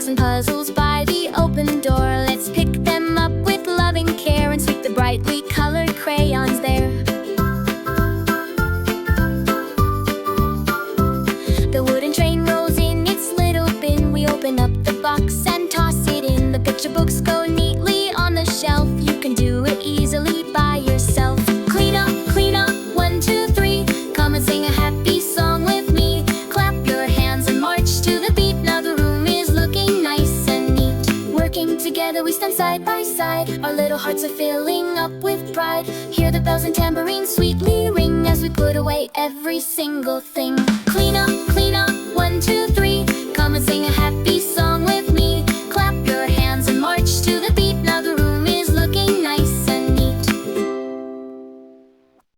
blocks and puzzles by the open door. Let's pick them up with loving care and stick the brightly colored crayons there. The wooden train rolls in its little bin. We open up the box and toss it in. The picture books go neatly on the shelf. You can do it easily by yourself. Clean up, 1, 2, 3. Come and sing a happy song with me. Clap your hands and march to the beat. Now the room is looking nice and neat. Working together we stand side by side. Our little hearts are filling up with pride. Hear the bells and tambourines sweetly ring as we put away every single thing.